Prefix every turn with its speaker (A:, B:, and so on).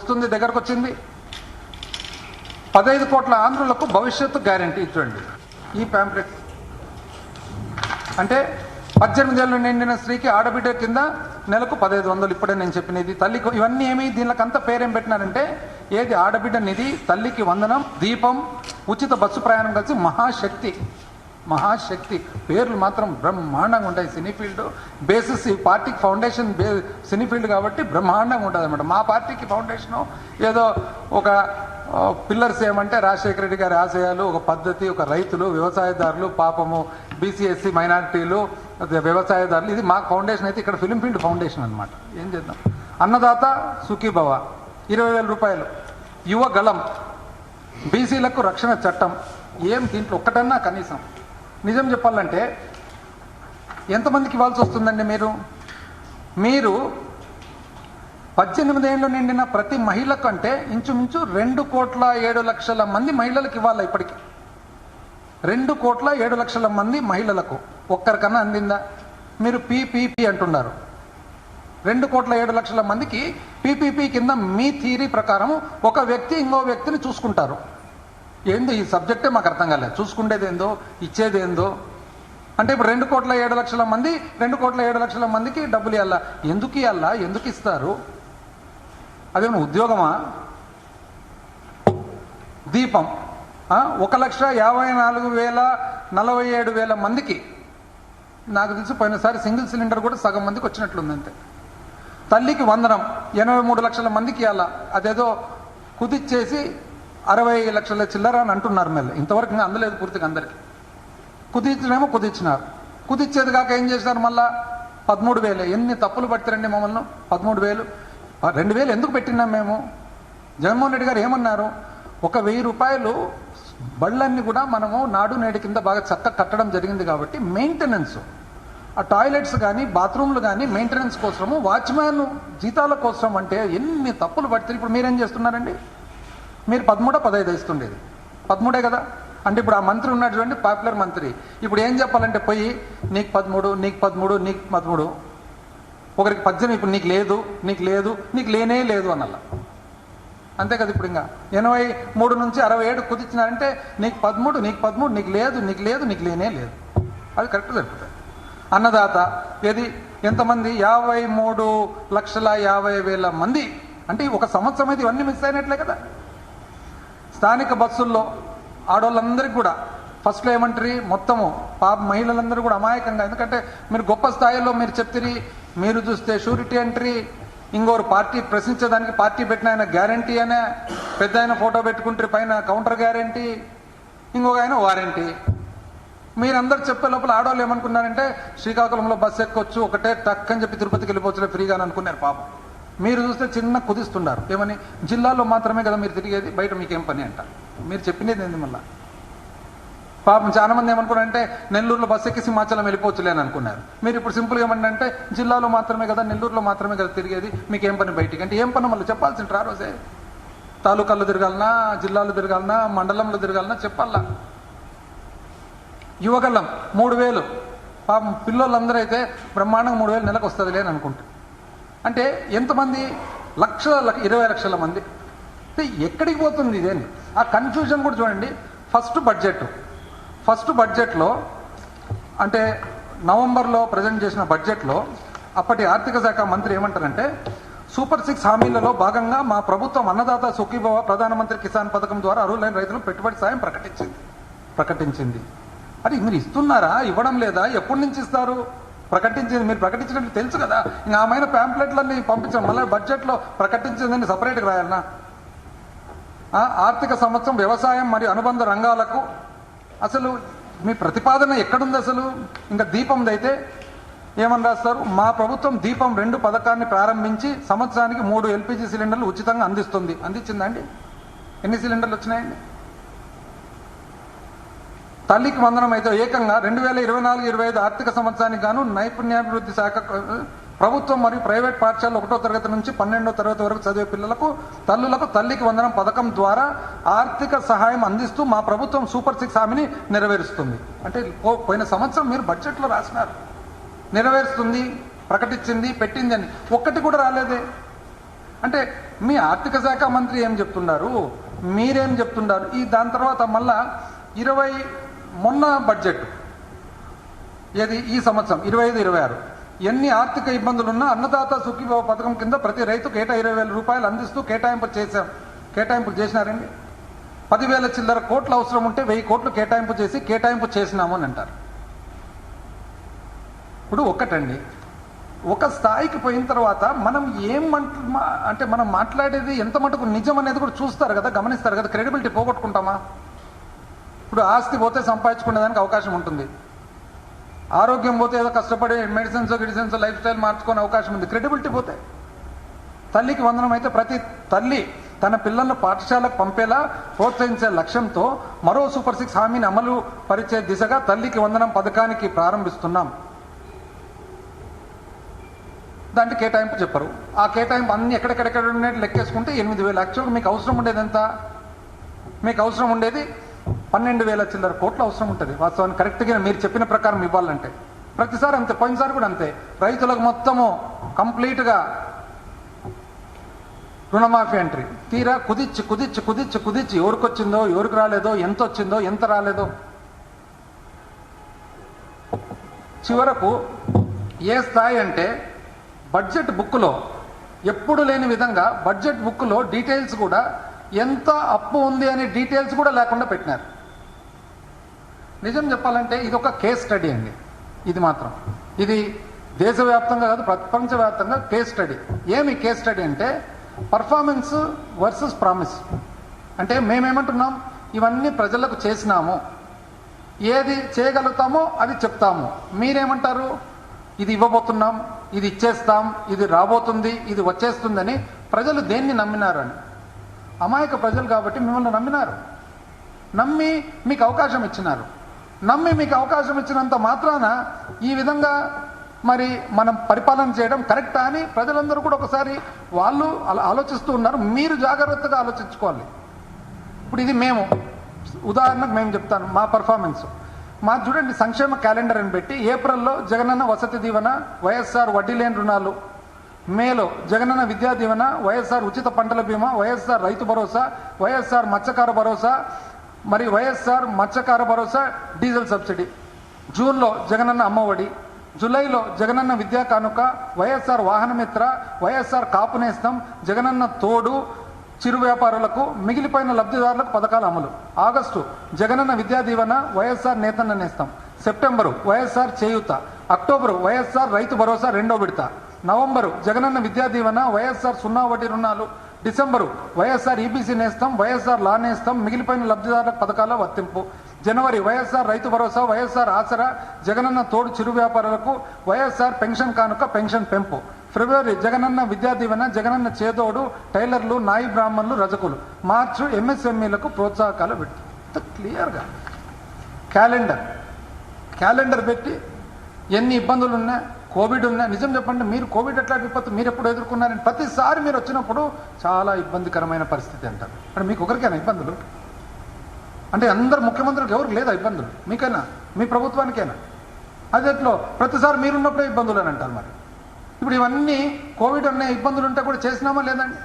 A: వస్తుంది, దగ్గరకు వచ్చింది. 15 కోట్ల ఆంధ్రులకు భవిష్యత్తు గ్యారంటీ చూడండి ఈ ప్యాంప్లెట్. అంటే 18 ఏళ్ళు నిండిన స్త్రీకి ఆడబిడ్డ కింద నెలకు 1500. ఇప్పుడే నేను చెప్పినది తల్లికి. ఇవన్నీ ఏమి దీనికంతా పేరేం పెట్టినారంటే ఏది ఆడబిడ్డ నిధి, తల్లికి వందనం, దీపం, ఉచిత బస్సు ప్రయాణం కలిసి మహాశక్తి. మహాశక్తి పేర్లు మాత్రం బ్రహ్మాండంగా ఉంటాయి. సినీ ఫీల్డ్ బేసిస్ ఈ పార్టీకి ఫౌండేషన్ సినీ ఫీల్డ్ కాబట్టి బ్రహ్మాండంగా ఉంటుంది అనమాట. మా పార్టీకి ఫౌండేషను ఏదో ఒక పిల్లర్స్ ఏమంటే రాజశేఖర రెడ్డి గారి ఆశయాలు, ఒక పద్ధతి, ఒక రైతులు, వ్యవసాయదారులు, పాపము బీసీఎస్సీ మైనారిటీలు, వ్యవసాయదారులు. ఇది మా ఫౌండేషన్ అయితే ఇక్కడ ఫిలిం ఫీల్డ్ ఫౌండేషన్ అనమాట. ఏం చేద్దాం? అన్నదాత సుఖీభవ 20,000 రూపాయలు. యువగళం, బీసీలకు రక్షణ చట్టం. ఏం దీంట్లో ఒక్కటన్నా కనీసం నిజం చెప్పాలంటే ఎంతమందికి ఇవ్వాల్సి వస్తుందండి? మీరు 18 ఏళ్ళు నిండిన ప్రతి మహిళ కంటే ఇంచుమించు 2,07,00,000 మంది మహిళలకు ఇవ్వాలి. ఇప్పటికి 2,07,00,000 మంది మహిళలకు ఒక్కరికన్నా అందిందా? మీరు పీపీపీ అంటున్నారు. 2,07,00,000 మందికి పీపీపీ కింద మీ థియరీ ప్రకారం ఒక వ్యక్తి ఇంకో వ్యక్తిని చూసుకుంటారు. ఏందో ఈ సబ్జెక్టే మాకు అర్థం కాలేదు. చూసుకుంటేది ఏందో, ఇచ్చేది ఏందో. అంటే ఇప్పుడు 2,07,00,000 మంది 2,07,00,000 మందికి డబ్బులు ఇవ్వాలా? ఎందుకు ఇవ్వాలా? ఎందుకు ఇస్తారు? అదేమన్నా ఉద్యోగమా? దీపం 1,54,47,000 మందికి. నాకు తెలిసి పోయినసారి సింగిల్ సిలిండర్ కూడా సగం మందికి వచ్చినట్లుంది అంతే. తల్లికి వందనం 83 లక్షల మందికి ఇవ్వాలా? అదేదో కుదిచ్చేసి 60 లక్షల చిల్లర అని అంటున్నారు. మళ్ళీ ఇంతవరకు ఇంకా అందలేదు పూర్తిగా అందరికి. కుదిచ్చినేమో కుదిచ్చినారు. కుదిచ్చేది కాక ఏం చేసినారు? మళ్ళా 13,000. ఎన్ని తప్పులు పడతారండి మమ్మల్ని? 13,000 2,000 ఎందుకు పెట్టినాం మేము? జగన్మోహన్ రెడ్డి గారు ఏమన్నారు? 1,000 రూపాయలు బళ్ళన్నీ కూడా మనము నాడు నేడు కింద బాగా చక్కగా కట్టడం జరిగింది కాబట్టి మెయింటెనెన్స్, ఆ టాయిలెట్స్ కానీ బాత్రూమ్లు కానీ మెయింటెనెన్స్ కోసము, వాచ్మ్యాన్ జీతాల కోసం అంటే ఎన్ని తప్పులు పడతారు. ఇప్పుడు మీరేం చేస్తున్నారండి? మీరు 13, 15 ఇస్తుండేది 13 కదా. అంటే ఇప్పుడు ఆ మంత్రి ఉన్నాడు చూడండి, పాపులర్ మంత్రి. ఇప్పుడు ఏం చెప్పాలంటే పోయి నీకు 13, నీకు 13, నీకు 13, ఒకరికి 18. ఇప్పుడు నీకు లేదు, నీకు లేదు, నీకు లేనే లేదు అన్నలా. అంతే కదా. ఇప్పుడు ఇంకా 83 నుంచి 67 కుదిచ్చినారంటే నీకు 13, నీకు 13, నీకు లేదు, నీకు లేదు, నీకు లేనే లేదు. అది కరెక్ట్ సరిపోతుంది. అన్నదాత ఏది ఎంతమంది? 53,50,000 మంది. అంటే ఒక సంవత్సరం అయితే ఇవన్నీ మిస్ అయినట్లే కదా. స్థానిక బస్సుల్లో ఆడవాళ్ళందరికీ కూడా ఫస్ట్లో ఏమంటారు? మొత్తము మహిళలందరూ కూడా అమాయకంగా, ఎందుకంటే మీరు గొప్ప స్థాయిలో మీరు చెప్తారు. మీరు చూస్తే షూరిటీ ఎంట్రీ, ఇంకోరు పార్టీ ప్రశ్నించడానికి పార్టీ పెట్టిన ఆయన గ్యారంటీ అనే పెద్ద ఆయన ఫోటో పెట్టుకుంటారు, పైన కౌంటర్ గ్యారంటీ, ఇంకొక ఆయన వారంటీ. మీరందరూ చెప్పే లోపల ఆడవాళ్ళు ఏమనుకున్నారంటే శ్రీకాకుళంలో బస్సు ఎక్కొచ్చు, ఒకటే టక్ అని చెప్పి తిరుపతికి వెళ్ళిపోవచ్చు ఫ్రీగా అని అనుకున్నారు. పాపం మీరు చూస్తే చిన్న కుదిస్తున్నారు. ఏమని? జిల్లాలో మాత్రమే కదా మీరు తిరిగేది, బయట మీకేం పని అంట. మీరు చెప్పినది ఏంది మళ్ళా? పాపం చాలా మంది ఏమనుకున్నారంటే నెల్లూరులో బస్సు ఎక్కి సింహాచలం వెళ్ళిపోవచ్చులే అని అనుకున్నారు. మీరు ఇప్పుడు సింపుల్గా ఏమంటే జిల్లాలో మాత్రమే కదా, నెల్లూరులో మాత్రమే కదా తిరిగేది, మీకేం పని బయటికి అంటే ఏం పని మళ్ళీ చెప్పాల్సింటారు. ఆ రోజే తాలూకాల్లో తిరగాలన్నా, జిల్లాలో తిరగాలన్నా, మండలంలో తిరగాలన్నా చెప్పాలా. యువగలం 3,000. పాపం పిల్లలందరూ అయితే బ్రహ్మాండంగా 3,000 నెలకు వస్తుంది అని అనుకుంటారు. అంటే ఎంతమంది? 20 లక్షల మంది. ఎక్కడికి పోతుంది ఇదేంటి? ఆ కన్ఫ్యూజన్ కూడా చూడండి. ఫస్ట్ బడ్జెట్లో అంటే నవంబర్లో ప్రజెంట్ చేసిన బడ్జెట్లో అప్పటి ఆర్థిక శాఖ మంత్రి ఏమంటారంటే సూపర్ 6 హామీలలో భాగంగా మా ప్రభుత్వం అన్నదాత సుఖీభవ ప్రధానమంత్రి కిసాన్ పథకం ద్వారా అర్హులైన రైతులకు పెట్టుబడి సాయం ప్రకటించింది. అది మీరు ఇస్తున్నారా? ఇవ్వడం లేదా? ఎప్పటి నుంచి ఇస్తారు? ప్రకటించింది. మీరు ప్రకటించినట్టు తెలుసు కదా. ఇంకా ఆమె ప్యాంప్లెట్లన్నీ పంపించాం. మళ్ళీ బడ్జెట్లో ప్రకటించిందని సపరేట్గా రాయాలన్నా? ఆర్థిక సంవత్సరం వ్యవసాయం మరియు అనుబంధ రంగాలకు అసలు మీ ప్రతిపాదన ఎక్కడుంది అసలు? ఇంకా దీపంది అయితే ఏమని రాస్తారు? మా ప్రభుత్వం దీపం 2 పథకాన్ని ప్రారంభించి సంవత్సరానికి 3 ఎల్పిజి సిలిండర్లు ఉచితంగా అందిస్తుంది. అందించిందండి? ఎన్ని సిలిండర్లు వచ్చినాయండి? తల్లికి వందనం అయితే ఏకంగా 2024-25 ఆర్థిక సంవత్సరానికి గాను నైపుణ్యాభివృద్ధి శాఖ ప్రభుత్వం మరియు ప్రైవేట్ పాఠశాలలు 1వ తరగతి నుంచి 12వ తరగతి వరకు చదివే పిల్లలకు తల్లులకు తల్లికి వందనం పథకం ద్వారా ఆర్థిక సహాయం అందిస్తూ మా ప్రభుత్వం సూపర్ 6 హామీని నెరవేరుస్తుంది. అంటే పోయిన సంవత్సరం మీరు బడ్జెట్లో రాసినారు, నెరవేరుస్తుంది, ప్రకటించింది, పెట్టింది అని ఒక్కటి కూడా రాలేదే. అంటే మీ ఆర్థిక శాఖ మంత్రి ఏం చెప్తున్నారు, మీరేం చెప్తున్నారు? దాని తర్వాత మళ్ళా మొన్న బడ్జెట్ ఏది ఈ సంవత్సరం 25-26 ఎన్ని ఆర్థిక ఇబ్బందులున్నా అన్నదాత సుఖీభవ పథకం కింద ప్రతి రైతుకు ఏటా 20,000 రూపాయలు అందిస్తూ కేటాయింపు చేసినారండి. 10,000 చిల్లర కోట్లు అవసరం ఉంటే 1,000 కోట్లు కేటాయింపు చేసినాము అని అంటారు. ఇప్పుడు ఒక్కటండి, ఒక స్థాయికి పోయిన తర్వాత మనం అంటే మనం మాట్లాడేది ఎంత మటుకు నిజం అనేది కూడా చూస్తారు కదా, గమనిస్తారు కదా. క్రెడిబిలిటీ పోగొట్టుకుంటామా? ఇప్పుడు ఆస్తి పోతే సంపాదించుకునేదానికి అవకాశం ఉంటుంది, ఆరోగ్యం పోతే ఏదో కష్టపడి మెడిసిన్స్ లైఫ్ స్టైల్ మార్చుకునే అవకాశం ఉంది. క్రెడిబిలిటీ పోతే తల్లికి వందనం అయితే ప్రతి తల్లి తన పిల్లలను పాఠశాలకు పంపేలా ప్రోత్సహించే లక్ష్యంతో మరో సూపర్ 6 హామీని అమలు పరిచే దిశగా తల్లికి వందనం పథకానికి ప్రారంభిస్తున్నాం. దాంట్లో కేటాయింపు చెప్పరు. ఆ కేటాయింపు అన్ని ఎక్కడెక్కడెక్కడ లెక్కేసుకుంటే 8,000. యాక్చువల్గా మీకు అవసరం ఉండేది ఎంత? మీకు అవసరం ఉండేది 12,000 చిల్లర కోట్లు అవసరం ఉంటుంది వాస్తవానికి. కరెక్ట్గా మీరు చెప్పిన ప్రకారం ఇవ్వాలంటే ప్రతిసారి అంతే, పోయినసారి కూడా అంతే. రైతులకు మొత్తము కంప్లీట్గా రుణమాఫీ ఎంట్రీ తీరా కుదిచ్చి ఎవరికొచ్చిందో ఎవరికి రాలేదో, ఎంత వచ్చిందో ఎంత రాలేదో, చివరకు ఏ స్థాయి అంటే బడ్జెట్ బుక్లో ఎప్పుడు లేని విధంగా బడ్జెట్ బుక్లో డీటెయిల్స్ కూడా ఎంత అప్పు ఉంది అనే డీటెయిల్స్ కూడా లేకుండా పెట్టినారు. నిజం చెప్పాలంటే ఇది ఒక కేస్ స్టడీ అండి. ఇది మాత్రం ఇది దేశవ్యాప్తంగా కాదు, ప్రపంచవ్యాప్తంగా కేస్ స్టడీ. ఏమి కేస్ స్టడీ అంటే పర్ఫార్మెన్స్ వర్సెస్ ప్రామిస్. అంటే మేమేమంటున్నాం, ఇవన్నీ ప్రజలకు చేసినాము, ఏది చేయగలుగుతామో అది చెప్తాము. మీరేమంటారు, ఇది ఇవ్వబోతున్నాం, ఇది ఇచ్చేస్తాం, ఇది రాబోతుంది, ఇది వచ్చేస్తుందని. ప్రజలు దేన్ని నమ్మినారని? అమాయక ప్రజలు కాబట్టి మిమ్మల్ని నమ్మినారు, నమ్మి మీకు అవకాశం ఇచ్చినారు. నమ్మి మీకు అవకాశం ఇచ్చినంత మాత్రాన ఈ విధంగా మరి మనం పరిపాలన చేయడం కరెక్టా అని ప్రజలందరూ కూడా ఒకసారి వాళ్ళు ఆలోచిస్తూ ఉన్నారు. మీరు జాగ్రత్తగా ఆలోచించుకోవాలి. ఇప్పుడు ఇది ఉదాహరణకు మేము చెప్తాను మా పర్ఫార్మెన్స్. చూడండి, సంక్షేమ క్యాలెండర్ అని పెట్టి ఏప్రిల్లో జగనన్న వసతి దీవెన, వైఎస్ఆర్ వడ్డీ లేని రుణాలు, మేలో జగనన్న విద్యా దీవెన, వైఎస్ఆర్ ఉచిత పంటల బీమా, వైఎస్ఆర్ రైతు భరోసా, వైఎస్ఆర్ మత్స్యకార భరోసా, మరి వైఎస్ఆర్ మత్స్యకార భరోసా డీజిల్ సబ్సిడీ, జూన్లో జగనన్న అమ్మఒడి, జూలైలో జగనన్న విద్యా కానుక, వైఎస్ఆర్ వాహనమిత్ర, వైఎస్ఆర్ కాపు నేస్తం, జగనన్న తోడు చిరు వ్యాపారులకు, మిగిలిపోయిన లబ్ధిదారులకు పథకాల అమలు. ఆగస్టు జగనన్న విద్యా దీవెన, వైఎస్ఆర్ నేతన్న నేస్తం. సెప్టెంబరు వైఎస్ఆర్ చేయూత. అక్టోబరు వైఎస్ఆర్ రైతు భరోసా 2వ విడత. నవంబరు జగనన్న విద్యా దీవెన, వైఎస్ఆర్ 0 వడ్డీ రుణాలు. డిసెంబరు వైఎస్ఆర్ ఈబీసీ నేస్తం, వైఎస్ఆర్ లా నేస్తం, మిగిలిపోయిన లబ్ధిదారులకు పథకాల వర్తింపు. జనవరి వైఎస్ఆర్ రైతు భరోసా, వైఎస్ఆర్ ఆసరా, జగనన్న తోడు చిరు వ్యాపారులకు, వైఎస్ఆర్ పెన్షన్ కానుక, పెన్షన్ పెంపు. ఫిబ్రవరి జగనన్న విద్యా దీవెన, జగనన్న చేదోడు, టైలర్లు, నాయి బ్రాహ్మణులు, రజకులు. మార్చి ఎంఎస్ఎంఈలకు ప్రోత్సాహకాలు పెట్టి క్లియర్గా క్యాలెండర్ పెట్టి ఎన్ని ఇబ్బందులు ఉన్నా, కోవిడ్ ఉన్నా. నిజం చెప్పండి, మీరు కోవిడ్ ఎట్లా విపత్తు మీరు ఎప్పుడు ఎదుర్కొన్నారని ప్రతిసారి మీరు వచ్చినప్పుడు చాలా ఇబ్బందికరమైన పరిస్థితి అంటారు. అంటే మీకు ఒకరికైనా ఇబ్బందులు? అంటే అందరు ముఖ్యమంత్రులకు ఎవరికి లేదా ఇబ్బందులు? మీకైనా, మీ ప్రభుత్వానికైనా? అదేట్లో ప్రతిసారి మీరున్నప్పుడే ఇబ్బందులు అని అంటారు. మరి ఇప్పుడు ఇవన్నీ కోవిడ్ అనే ఇబ్బందులు ఉంటే కూడా చేసినామా లేదండి?